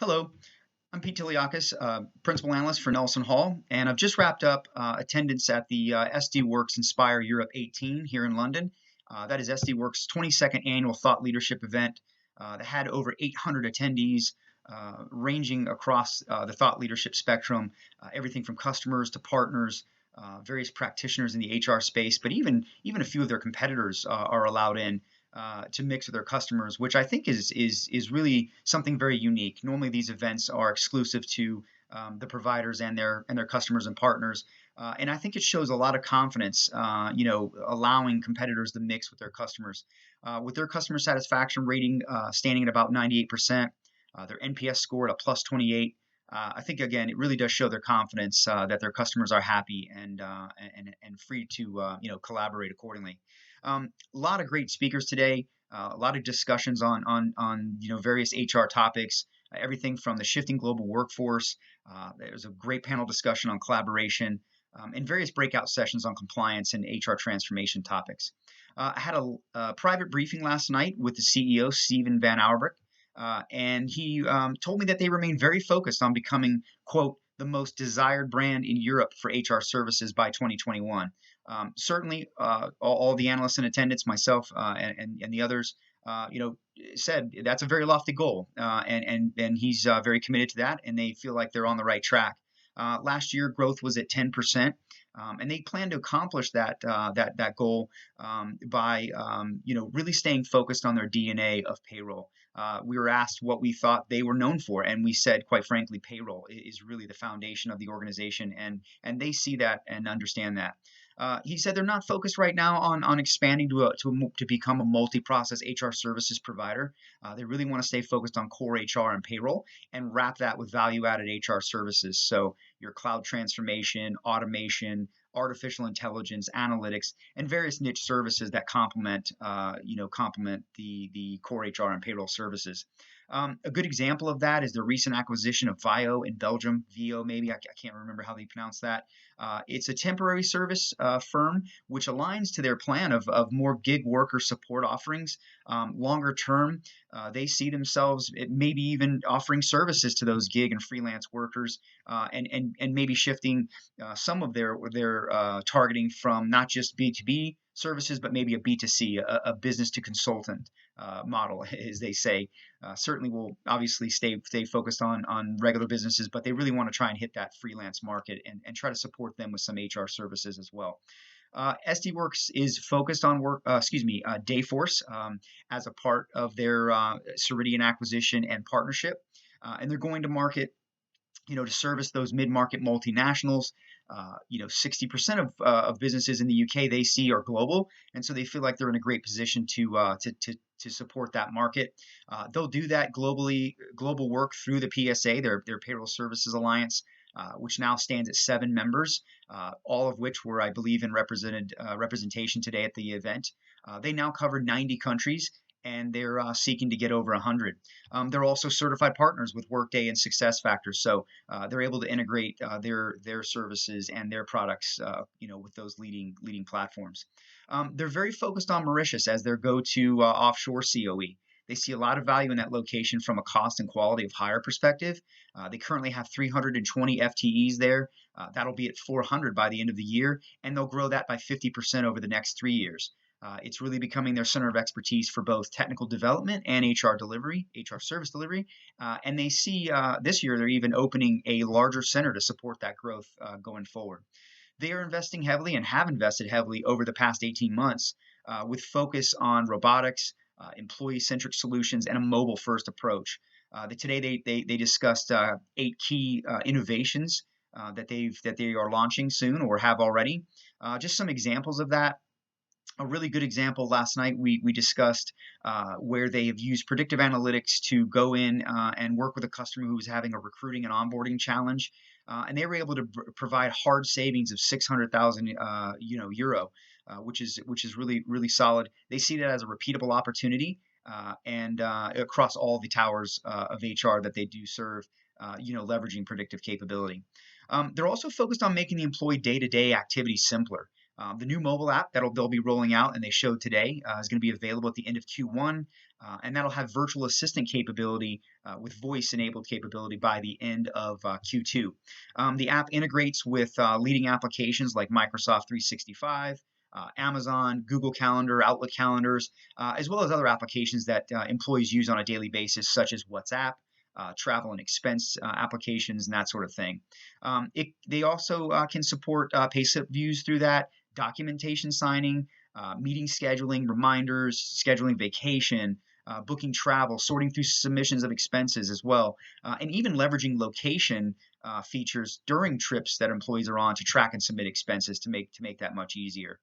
Hello, I'm Pete Tiliakos, Principal Analyst for NelsonHall, and I've just wrapped up attendance at the SD Worx InspireEurope 18 here in London. That is SD Worx' 22nd annual thought leadership event that had over 800 attendees, ranging across the thought leadership spectrum, everything from customers to partners, various practitioners in the HR space, but even a few of their competitors are allowed in to mix with their customers, which I think is really something very unique. Normally, these events are exclusive to the providers and their customers and partners, and I think it shows a lot of confidence. Allowing competitors to mix with their customers, with their customer satisfaction rating standing at about 98%, their NPS score at a plus 28. I think again, it really does show their confidence that their customers are happy and free to collaborate accordingly. A lot of great speakers today. A lot of discussions on various HR topics, everything from the shifting global workforce. There's a great panel discussion on collaboration, and various breakout sessions on compliance and HR transformation topics. I had a private briefing last night with the CEO Steven Van Hoorebeke, and he told me that they remain very focused on becoming, quote, the most desired brand in Europe for HR services by 2021. Certainly, all the analysts in attendance, myself and the others, said that's a very lofty goal, and he's very committed to that, and they feel like they're on the right track. Last year, growth was at 10%, and they plan to accomplish that goal by really staying focused on their DNA of payroll. We were asked what we thought they were known for, and we said, quite frankly, payroll is really the foundation of the organization, and they see that and understand that. He said they're not focused right now on expanding to become a multi-process HR services provider. They really want to stay focused on core HR and payroll and wrap that with value-added HR services. So your cloud transformation, automation, artificial intelligence, analytics, and various niche services that complement the core HR and payroll services. A good example of that is the recent acquisition of VIO in Belgium. VIO, maybe I can't remember how they pronounce that. It's a temporary service firm which aligns to their plan of more gig worker support offerings. Longer term, they see themselves maybe even offering services to those gig and freelance workers, and maybe shifting some of their targeting from not just B2B services, but maybe a B2C, a business to consultant model, as they say. Certainly will obviously stay focused on regular businesses, but they really want to try and hit that freelance market and try to support them with some HR services as well. SD Worx is focused on Dayforce as a part of their Ceridian acquisition and partnership, and they're going to market, to service those mid-market multinationals. 60% of businesses in the UK they see are global, and so they feel like they're in a great position to support that market. They'll do that global work through the PSA, their Payroll Services Alliance, which now stands at 7 members, all of which were, I believe, in representation today at the event. They now cover 90 countries, and they're seeking to get over 100. They're also certified partners with Workday and SuccessFactors, so they're able to integrate their services and their products, with those leading platforms. They're very focused on Mauritius as their go-to offshore COE. They see a lot of value in that location from a cost and quality of hire perspective. They currently have 320 FTEs there. That'll be at 400 by the end of the year, and they'll grow that by 50% over the next 3 years. It's really becoming their center of expertise for both technical development and HR service delivery. And they see this year they're even opening a larger center to support that growth going forward. They are investing heavily and have invested heavily over the past 18 months with focus on robotics, employee-centric solutions, and a mobile-first approach. Today they discussed 8 key innovations that they are launching soon or have already. Just some examples of that. A really good example last night we discussed where they have used predictive analytics to go in and work with a customer who was having a recruiting and onboarding challenge, and they were able to provide hard savings of 600,000 euro, which is really solid. They see that as a repeatable opportunity and across all the towers of HR that they do serve, leveraging predictive capability. They're also focused on making the employee day-to-day activities simpler. The new mobile app they'll be rolling out, and they showed today, is going to be available at the end of Q1, and that'll have virtual assistant capability with voice-enabled capability by the end of Q2. The app integrates with leading applications like Microsoft 365, Amazon, Google Calendar, Outlook calendars, as well as other applications that employees use on a daily basis, such as WhatsApp, travel and expense applications, and that sort of thing. They also can support payslip views through that, documentation signing, meeting scheduling, reminders, scheduling vacation, booking travel, sorting through submissions of expenses as well, and even leveraging location features during trips that employees are on to track and submit expenses to make that much easier.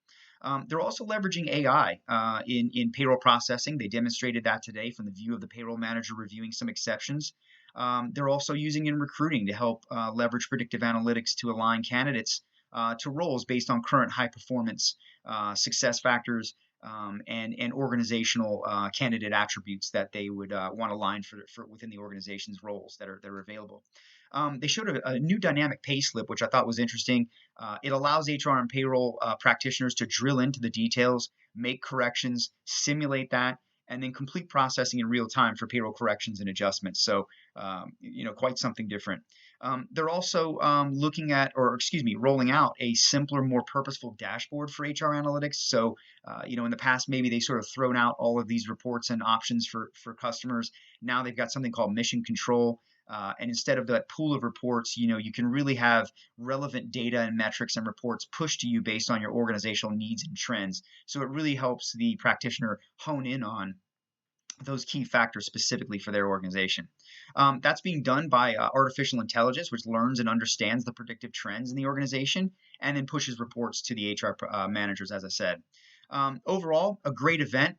They're also leveraging AI in payroll processing. They demonstrated that today from the view of the payroll manager reviewing some exceptions. They're also using in recruiting to help leverage predictive analytics to align candidates to roles based on current high performance success factors and organizational candidate attributes that they would want to align for within the organization's roles that are available. They showed a new dynamic pay slip, which I thought was interesting. It allows HR and payroll practitioners to drill into the details, make corrections, simulate that, and then complete processing in real time for payroll corrections and adjustments. So, quite something different. They're also looking at, or excuse me, rolling out a simpler, more purposeful dashboard for HR analytics. So, in the past, maybe they sort of thrown out all of these reports and options for customers. Now they've got something called mission control. And instead of that pool of reports, you can really have relevant data and metrics and reports pushed to you based on your organizational needs and trends. So it really helps the practitioner hone in on those key factors specifically for their organization. That's being done by artificial intelligence, which learns and understands the predictive trends in the organization and then pushes reports to the HR managers, as I said. Overall, a great event.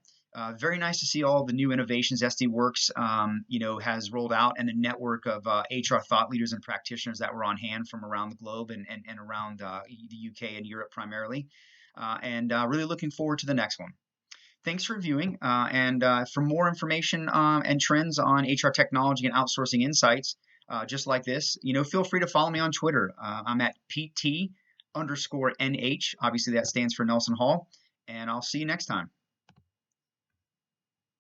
Very nice to see all the new innovations SD Worx, has rolled out, and a network of HR thought leaders and practitioners that were on hand from around the globe and around the UK and Europe primarily. And really looking forward to the next one. Thanks for viewing. And for more information and trends on HR technology and outsourcing insights, just like this, feel free to follow me on Twitter. I'm at PT_NH. Obviously, that stands for NelsonHall. And I'll see you next time.